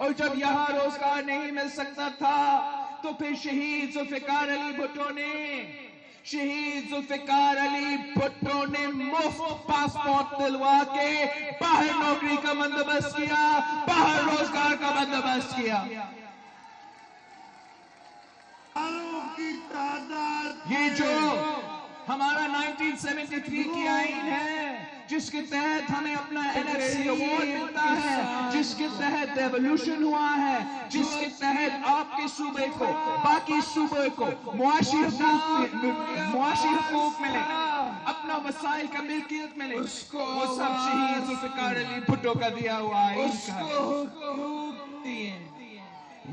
اور جب یہاں روزگار نہیں مل سکتا تھا تو پھر شہید ذوالفقار علی بھٹو نے مفت پاسپورٹ دلوا کے باہر نوکری کا بندوبست کیا، باہر روزگار کا بندوبست کیا۔ یہ جو ہمارا 1973 کی آئین ہے، جس کے تحت ہمیں اپنا NFC ایوارڈ ملتا ہے، جس کے تحت ڈیولوشن ہوا ہے، جس کے تحت آپ کے صوبے کو باقی صوبے کو معاشی حقوق ملے، اپنا وسائل کا ملکیت ملے، وہ سب شہید ذوالفقار علی بھٹو کا دیا ہوا آئین کا ہے۔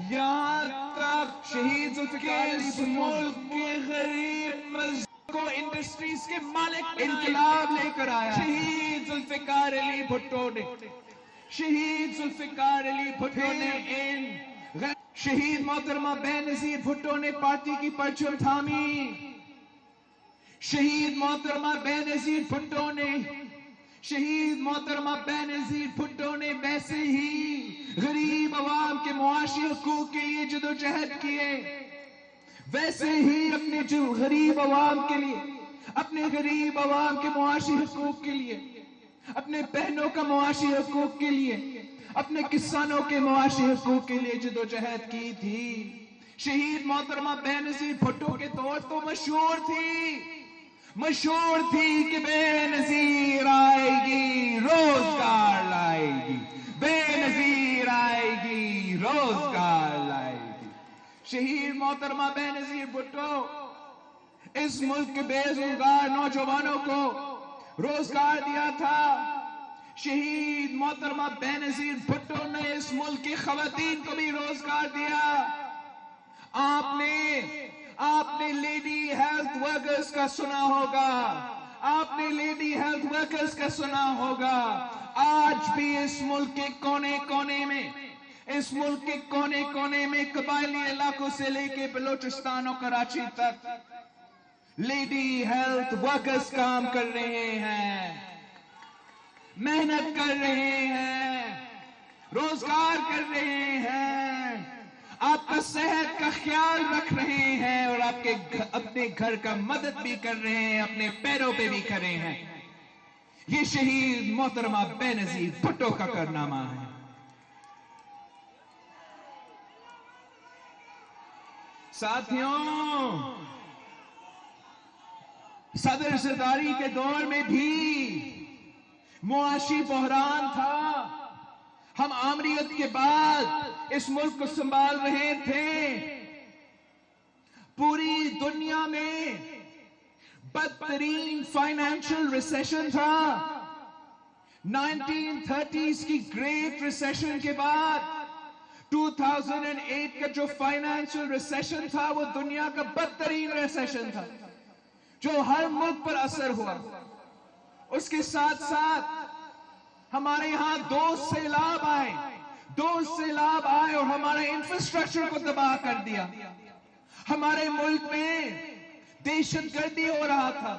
یہاں تک شہید ذوالفقار علی ملک کے غریب کو انڈسٹریز کے مالک انقلاب لے کر آیا شہید ذوالفقار علی بھٹو نے شہید محترمہ بینظیر بھٹو نے پارٹی کی پرچم تھامی، شہید محترمہ بینظیر بھٹو نے ویسے ہی غریب عوام کے معاشی حقوق کے لیے جدوجہد کیے، ویسے ہی اپنے غریب عوام کے معاشی حقوق کے لیے، اپنے بہنوں کا معاشی حقوق کے لیے، اپنے کسانوں کے معاشی حقوق کے لیے جدوجہد کی تھی۔ شہید محترمہ بینظیر بھٹو کے طور تو مشہور تھی کہ بے نظیر آئے گی روزگار لائے گی، بے نظیر آئے گی روزگار لائے گی۔ شہید محترمہ بینظیر بھٹو اس ملک کے بے روزگار نوجوانوں کو روزگار دیا تھا۔ شہید محترمہ بینظیر بھٹو نے اس ملک کی خواتین کو بھی روزگار دیا۔ آپ نے لیڈی ہیلتھ ورکرز کا سنا ہوگا، آج بھی اس ملک کے کونے کونے میں قبائلی علاقوں سے لے کے بلوچستان اور کراچی تک لیڈی ہیلتھ ورکرز کام کر رہے ہیں، محنت کر رہے ہیں، روزگار کر رہے ہیں، آپ کا صحت کا خیال رکھ رہے ہیں، اور آپ کے اپنے گھر کا مدد بھی کر رہے ہیں، اپنے پیروں پہ بھی کھڑے ہیں۔ یہ شہید محترمہ بینظیر بھٹو کا کارنامہ ہے۔ ساتھیوں، صدر زرداری کے دور میں بھی معاشی بحران تھا۔ ہم آمریت کے بعد اس ملک کو سنبھال رہے تھے۔ پوری دنیا میں بدترین فائنینشل ریسیشن تھا۔ 1930s کی گریٹ ریسیشن کے بعد 2008 کا جو فائنینشل ریسیشن تھا وہ دنیا کا بدترین ریسیشن تھا جو ہر ملک پر اثر ہوا۔ اس کے ساتھ ساتھ ہمارے یہاں دو سیلاب آئے اور ہمارے انفراسٹرکچر کو تباہ کر دیا۔ ہمارے ملک میں دہشت گردی ہو رہا تھا۔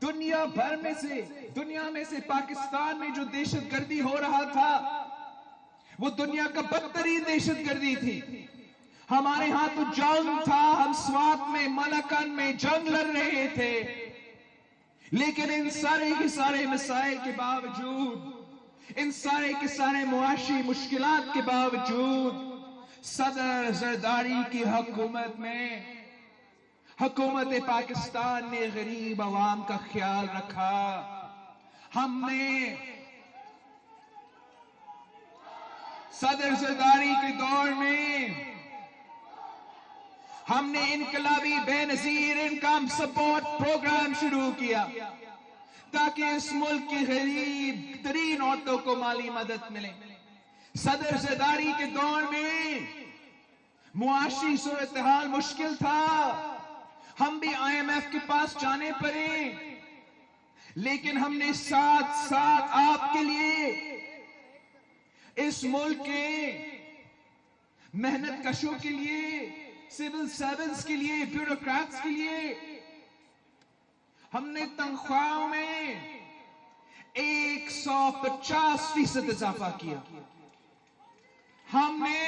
دنیا میں سے پاکستان میں جو دہشت گردی ہو رہا تھا وہ دنیا کا بدترین دہشت گردی تھی۔ ہمارے ہاں تو جنگ تھا، ہم سوات میں ملکن میں جنگ لڑ رہے تھے، لیکن ان سارے کے سارے مسائل کے باوجود، ان سارے کے سارے معاشی مشکلات کے باوجود صدر زرداری کی حکومت میں حکومت پاکستان نے غریب عوام کا خیال رکھا۔ ہم نے صدر زرداری کے دور میں ہم نے انقلابی بے نظیر انکم سپورٹ پروگرام شروع کیا تاکہ اس ملک کی غریب ترین عورتوں کو مالی مدد ملے۔ صدر زرداری کے دور میں معاشی صورتحال مشکل تھا، ہم بھی IMF کے پاس جانے پڑے، لیکن ہم نے ساتھ ساتھ آپ کے لیے اس ملک کے محنت کشوں کے لیے، سول سرونٹس کے لیے، بیوروکریٹس کے لیے ہم نے تنخواہوں میں 150% اضافہ کیا۔ ہم نے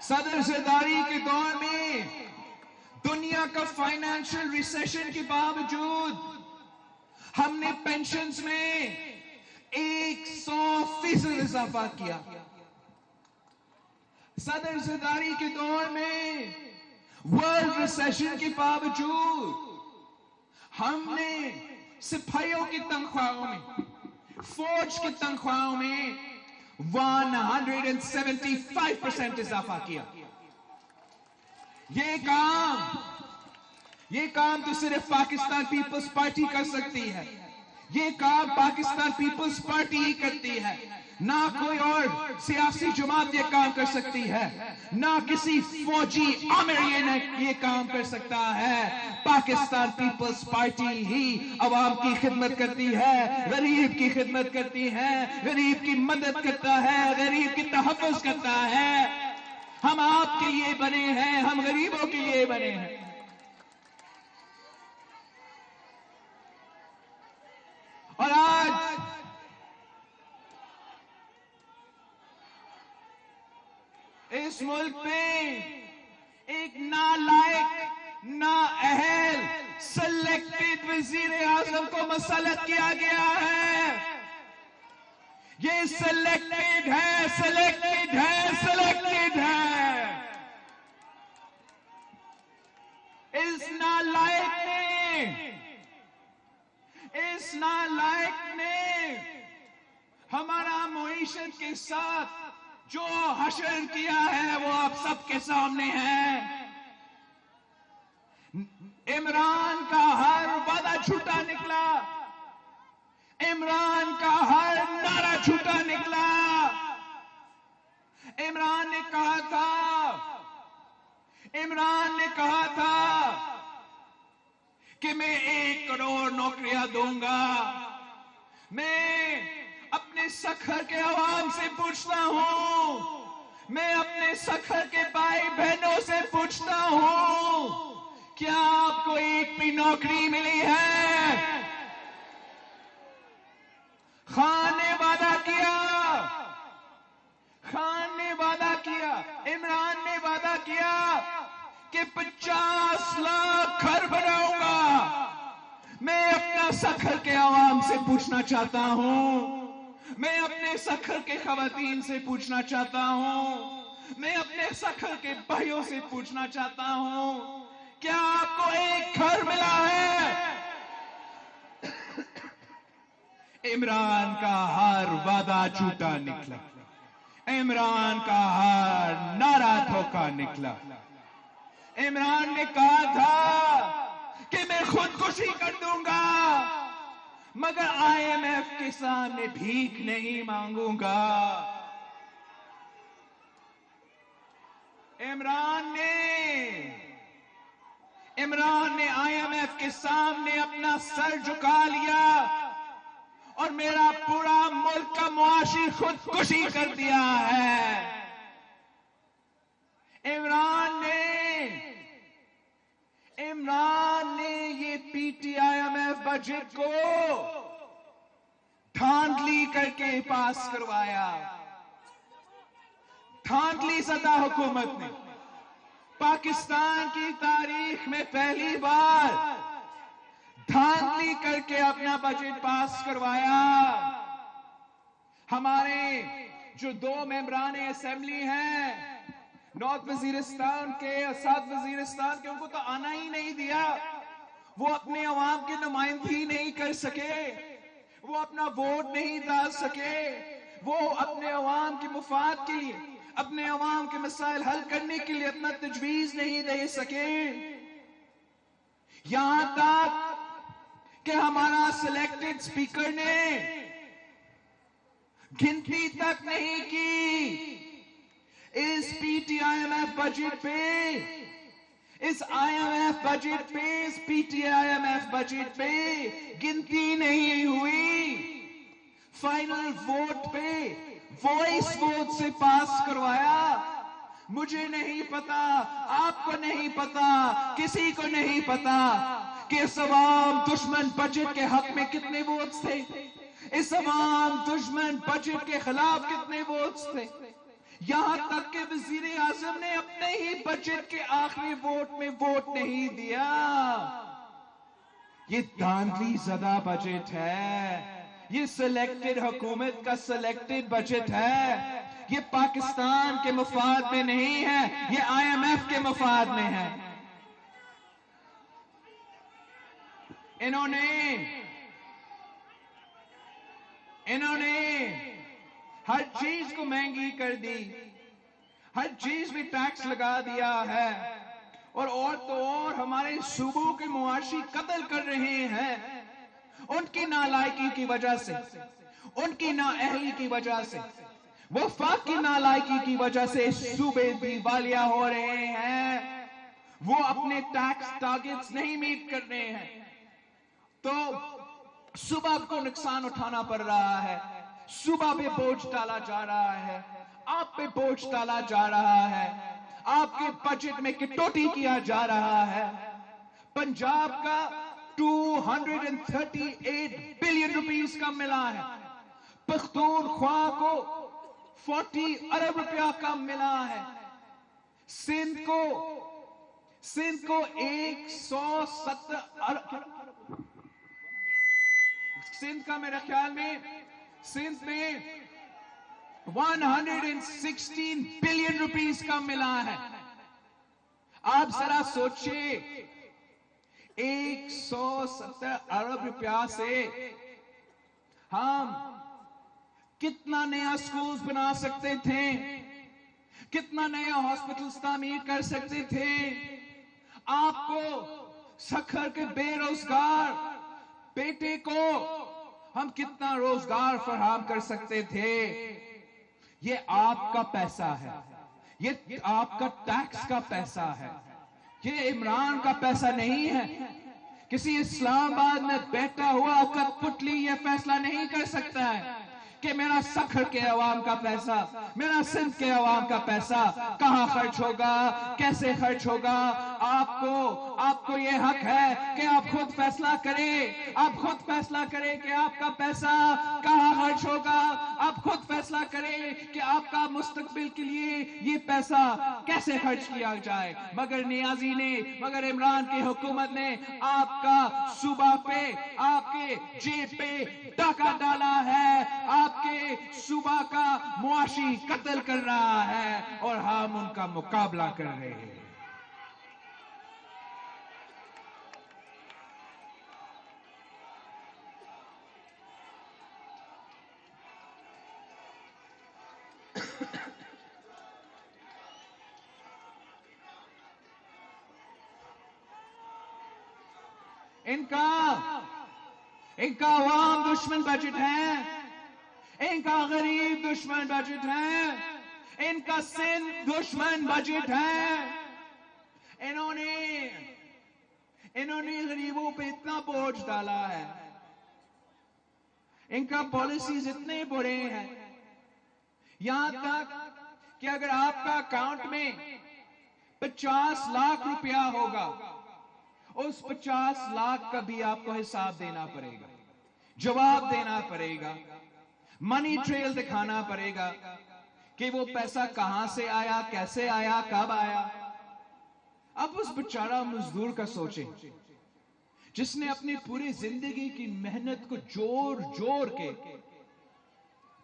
صدر زرداری کے دور میں دنیا کا فائنینشل ریسیشن کے باوجود ہم نے پینشنز میں 100% اضافہ کیا. صدر زرداری کے دور میں ورلڈ ریسیشن کے باوجود ہم نے سپاہیوں کی تنخواہوں میں، فوج کی تنخواہوں میں 175% اضافہ کیا. یہ کام تو صرف پاکستان پیپلز پارٹی کر سکتی ہے. یہ کام پاکستان پیپلز پارٹی ہی کرتی ہے. نہ کوئی اور سیاسی جماعت یہ کام کر سکتی ہے، نہ کسی فوجی آمر یہ کام کر سکتا ہے. پاکستان پیپلز پارٹی ہی عوام کی خدمت کرتی ہے، غریب کی خدمت کرتی ہے، غریب کی مدد کرتا ہے، غریب کی تحفظ کرتا ہے. ہم آپ کے لیے بنے ہیں، ہم غریبوں کے لیے بنے ہیں. اور آج اس ملک میں ایک نالائق، نااہل سلیکٹڈ وزیر اعظم کو مسلط کیا گیا ہے. یہ سلیکٹڈ ہے، سلیکٹڈ ہے، سلیکٹڈ ہے. اس نالائق نے ہمارا معیشت کے ساتھ جو حشر کیا ہے وہ آپ سب کے سامنے ہے. عمران کا ہر وعدہ جھوٹا نکلا، عمران کا ہر نعرہ جھوٹا نکلا. عمران نے کہا تھا کہ میں 1 کروڑ نوکریاں دوں گا. میں اپنے سکھر کے عوام سے پوچھتا ہوں، میں اپنے سکھر کے بھائی بہنوں سے پوچھتا ہوں، کیا آپ کو ایک بھی نوکری ملی ہے؟ خان نے وعدہ کیا، عمران نے وعدہ کیا کہ 50 لاکھ گھر بناؤں گا. میں اپنا سکھر کے عوام سے پوچھنا چاہتا ہوں، میں اپنے سکھر کے خواتین سے پوچھنا چاہتا ہوں، میں اپنے سکھر کے بھائیوں سے پوچھنا چاہتا ہوں، کیا آپ کو ایک گھر ملا ہے؟ عمران کا ہر وعدہ جھوٹا نکلا، عمران کا ہر نعرہ دھوکا نکلا. عمران نے کہا تھا کہ میں خودکشی کر دوں گا مگر IMF کے سامنے بھیک نہیں مانگوں گا. عمران نے IMF کے سامنے اپنا سر جھکا لیا اور میرا پورا ملک کا معاشی خودکشی کر دیا ہے. عمران نے یہ PTIMF بجٹ کو دھاندلی کر کے پاس کروایا. دھاندلی سطح حکومت نے پاکستان کی تاریخ میں پہلی بار دھاندلی کر کے اپنا بجٹ پاس کروایا. ہمارے جو 2 ممبران اسمبلی ہیں نارتھ وزیرستان کے اور ساؤتھ وزیرستان کے، ان کو تو آنا ہی نہیں دیا. وہ اپنے عوام کی نمائندگی نہیں کر سکے، وہ اپنا ووٹ نہیں ڈال سکے، وہ اپنے عوام کے مفاد کے لیے، اپنے عوام کے مسائل حل کرنے کے لیے اپنا تجویز نہیں دے سکے. یہاں تک کہ ہمارا سلیکٹڈ اسپیکر نے گنتی تک نہیں کی. اس PTIMF بجٹ پہ، اس IMF بجٹ پہ، اس PTIMF بجٹ پہ گنتی نہیں ہوئی. فائنل ووٹ پہ وائس ووٹ سے پاس کروایا. مجھے نہیں پتا، آپ کو نہیں پتا، کسی کو نہیں پتا کہ اس عوام دشمن بجٹ کے حق میں کتنے ووٹس تھے، اس عوام دشمن بجٹ کے خلاف کتنے ووٹس تھے؟ یہاں تک کہ وزیر اعظم نے اپنے ہی بجٹ کے آخری ووٹ میں ووٹ نہیں دیا. یہ دھاندلی زدہ بجٹ ہے. یہ سلیکٹڈ حکومت کا سلیکٹڈ بجٹ ہے. یہ پاکستان کے مفاد میں نہیں ہے, یہ آئی ایم ایف کے مفاد میں ہے. انہوں نے ہر چیز کو مہنگی کر دی, ہر چیز میں ٹیکس لگا دیا ہے, اور تو اور ہمارے صوبوں کے معاشی قتل کر رہے ہیں. ان کی نالائکی کی وجہ سے, ان کی نااہلی کی وجہ سے, وفاق کی نالائکی کی وجہ سے صوبے دیوالیہ ہو رہے ہیں. وہ اپنے ٹیکس ٹارگٹس نہیں میٹ کر رہے ہیں, تو صوبہ کو نقصان اٹھانا پڑ رہا ہے. صوبہ پہ بوجھ ڈالا جا رہا ہے, آپ پہ بوجھ ڈالا جا رہا ہے, آپ کے بجٹ میں کٹوتی کیا جا رہا ہے. پنجاب کا 238 بلین روپیز کا ملا ہے. پختونخوا کو 40 ارب روپیہ کا ملا ہے. سندھ کو 170 ارب, سندھ کا میرے خیال میں سندھ میں 116 بلین روپیز کا ملا ہے. آپ ذرا سوچئے, 170 ارب روپیہ سے ہم کتنا نیا سکولز بنا سکتے تھے, کتنا نیا ہاسپٹلز تعمیر کر سکتے تھے. آپ کو سکھر کے بے روزگار بیٹے کو ہم کتنا روزگار فراہم کر سکتے تھے. یہ آپ کا پیسہ ہے, یہ آپ کا ٹیکس کا پیسہ ہے, یہ عمران کا پیسہ نہیں ہے. کسی اسلام آباد میں بیٹھا ہوا کٹ پتلی یہ فیصلہ نہیں کر سکتا ہے کہ میرا سکھر کے عوام کا پیسہ, میرا سندھ کے عوام کا پیسہ کہاں خرچ ہوگا, کیسے خرچ ہوگا. آپ کو یہ حق ہے کہ آپ خود فیصلہ کریں, آپ خود فیصلہ کریں کہ آپ کا پیسہ کہاں خرچ ہوگا. آپ خود فیصلہ کریں کہ آپ کا مستقبل کے لیے یہ پیسہ کیسے خرچ کیا جائے. مگر نیازی نے, مگر عمران کی حکومت نے آپ کا صوبہ پہ, آپ کے جیب پہ ڈاکہ ڈالا ہے, آپ کے صوبہ کا معاشی قتل کر رہا ہے, اور ہم ان کا مقابلہ کر رہے ہیں. ان کا عوام دشمن بجٹ ہے, ان کا غریب دشمن بجٹ ہے, ان کا سندھ دشمن بجٹ ہے. انہوں نے غریبوں پہ اتنا بوجھ ڈالا ہے, ان کا پالیسیز اتنے برے ہیں, یہاں تک کہ اگر آپ کا اکاؤنٹ میں 50 لاکھ روپیہ ہوگا, اس 50 لاکھ کا بھی آپ کو حساب دینا پڑے گا, جواب دینا پڑے گا, منی ٹریل دکھانا پڑے گا کہ وہ پیسہ کہاں سے آیا, کیسے آیا, کب آیا. اب اس بیچارہ مزدور کا سوچیں جس نے اپنی پوری زندگی کی محنت کو جوڑ کے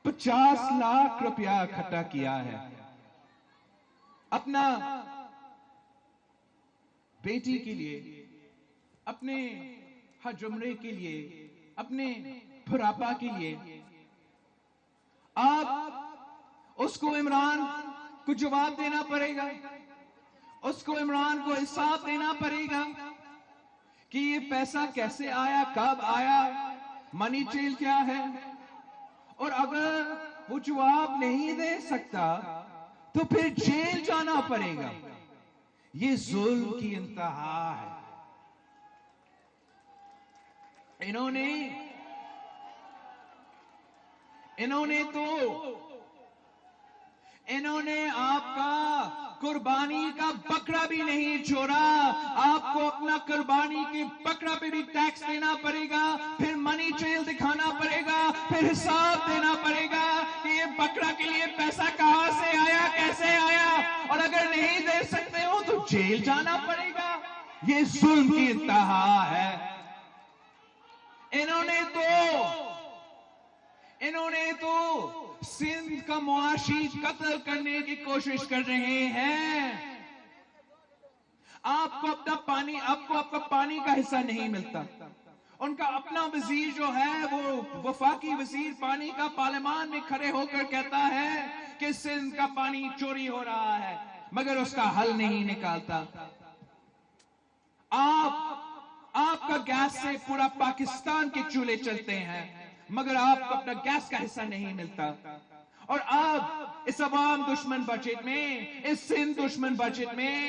50 لاکھ روپیہ اکٹھا کیا ہے, اپنا بیٹی کے لیے, اپنے ہجمرے کے لیے, اپنے بھراپا کے لیے. آپ اس کو عمران کو جواب دینا پڑے گا, اس کو عمران کو حساب دینا پڑے گا کہ یہ پیسہ کیسے آیا, کب آیا, منی ٹریل کیا ہے. اور اگر وہ جواب نہیں دے سکتا تو پھر جیل جانا پڑے گا. یہ ظلم کی انتہا ہے. انہوں انہوں نے آپ کا قربانی کا بکرا بھی نہیں چھوڑا. آپ کو اپنا قربانی کے بکرا پہ بھی ٹیکس دینا پڑے گا, پھر منی ٹریل دکھانا پڑے گا, پھر حساب دینا پڑے گا کہ یہ بکرا کے لیے پیسہ کہاں سے آیا, کیسے آیا, اور اگر نہیں دے سکتے ہو تو جیل جانا پڑے گا. یہ ظلم کی انتہا ہے. انہوں نے تو سندھ کا معاشی قتل کرنے کی کوشش کر رہے ہیں. آپ کو آپ کا پانی کا حصہ نہیں ملتا. ان کا اپنا وزیر جو ہے وہ وفاقی وزیر پانی کا پارلیمان میں کھڑے ہو کر کہتا ہے کہ سندھ کا پانی چوری ہو رہا ہے, مگر اس کا حل نہیں نکالتا. آپ کا گیس سے پورا پاکستان کے چولہے چلتے ہیں, مگر آپ کو اپنا گیس کا حصہ نہیں ملتا. اور آپ اس عوام دشمن بجٹ میں, اس سندھ دشمن بجٹ میں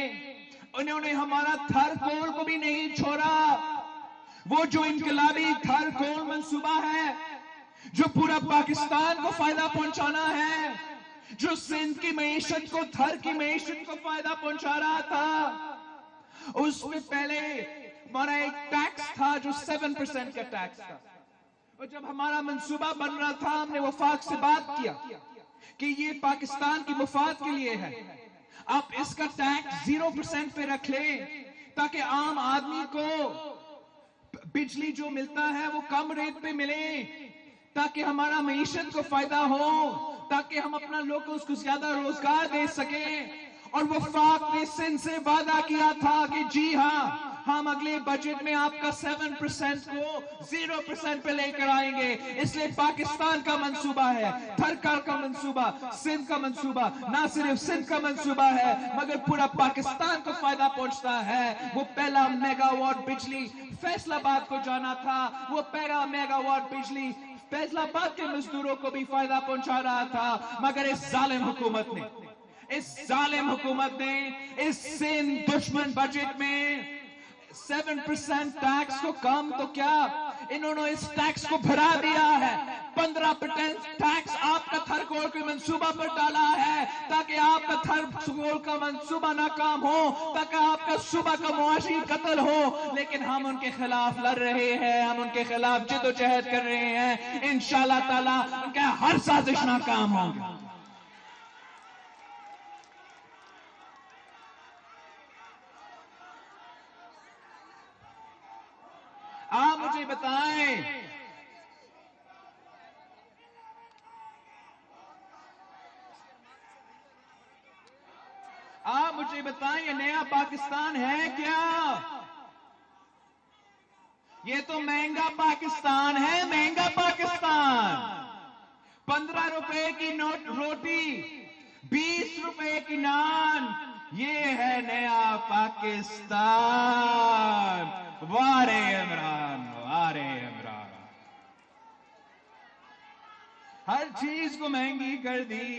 انہوں نے ہمارا تھر کول کو بھی نہیں چھوڑا. وہ جو انقلابی تھر کول منصوبہ ہے, جو پورا پاکستان کو فائدہ پہنچانا ہے, جو سندھ کی معیشت کو, تھر کی معیشت کو فائدہ پہنچا رہا تھا, اس میں پہلے ہمارا ایک ٹیکس تھا جو 7% کا ٹیکس تھا. اور جب ہمارا منصوبہ بن رہا تھا, ہم نے وفاق سے بات کیا کہ یہ پاکستان کی مفاد کے لیے ہے, آپ اس کا ٹیکس 0% پہ رکھ لیں تاکہ عام آدمی کو بجلی جو ملتا ہے وہ کم ریٹ پہ ملے, تاکہ ہمارا معیشت کو فائدہ ہو, تاکہ ہم اپنا لوگوں کو زیادہ روزگار دے سکیں. اور وفاق نے سندھ سے وعدہ کیا تھا کہ جی ہاں, ہم اگلے بجٹ میں آپ کا 7% کو 0% پہ لے کر آئیں گے. اس لیے پاکستان کا منصوبہ ہے, تھرکار کا منصوبہ, سندھ کا منصوبہ, نہ صرف سندھ کا منصوبہ ہے مگر پورا پاکستان کو فائدہ پہنچتا ہے. وہ پہلا میگا واٹ بجلی فیصل آباد کو جانا تھا, وہ پہلا میگا واٹ بجلی فیصل آباد کے مزدوروں کو بھی فائدہ پہنچا رہا تھا, مگر اس ظالم حکومت نے اس سندھ دشمن بجٹ میں 7% ٹیکس کو کم تو کیا, انہوں نے اس ٹیکس کو بڑھا دیا ہے. 15% ٹیکس آپ کا تھر کول کے منصوبہ پر ڈالا ہے تاکہ آپ کا تھر کول کا منصوبہ ناکام ہو, تاکہ آپ کا صوبہ کا معاشی قتل ہو. لیکن ہم ان کے خلاف لڑ رہے ہیں, ہم ان کے خلاف جد و جہد کر رہے ہیں. انشاءاللہ تعالی ان کا ہر سازش ناکام ہوگا. آپ مجھے بتائیں, یہ نیا پاکستان ہے کیا؟ یہ تو مہنگا پاکستان ہے, مہنگا پاکستان. 15 روپے کی روٹی, 20 روپے کی نان, یہ ہے نیا پاکستان. وارے عمران, وارے عمران. ہر چیز کو مہنگی کر دی,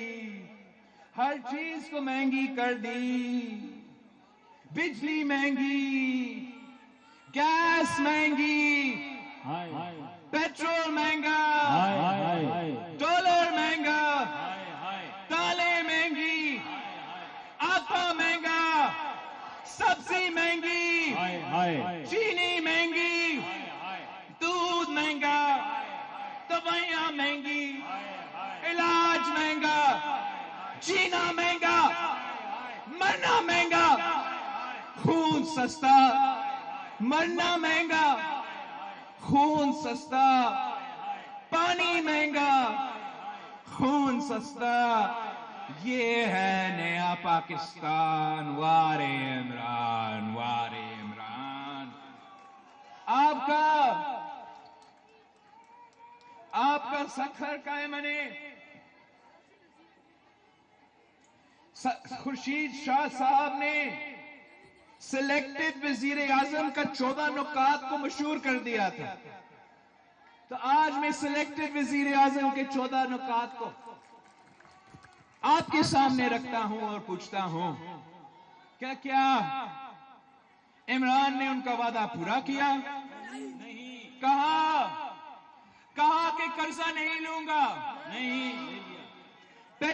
ہر چیز کو مہنگی کر دی. بجلی مہنگی, گیس مہنگی, پیٹرول مہنگا, ڈالر مہنگا, دالیں مہنگی, آٹا مہنگا, سبزی مہنگی, چینی مہنگی, دودھ مہنگا, دوائیاں مہنگی, علاج مہنگا, جینا مہنگا, مرنا مہنگا. خون سستا, مرنا مہنگا, خون سستا. پانی مہنگا, خون سستا. یہ ہے نیا پاکستان. وارے عمران, وارے عمران. آپ کا سکھر قائم نے خورشید شاہ صاحب نے سلیکٹڈ وزیر اعظم کا 14 نکات کو مشہور کر دیا تھا. تو آج میں سلیکٹڈ وزیر اعظم کے 14 نکات کو آپ کے سامنے رکھتا ہوں اور پوچھتا ہوں, کیا عمران نے ان کا وعدہ پورا کیا؟ کہا کہ قرضہ نہیں لوں گا, نہیں.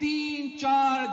3-4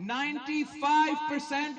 95%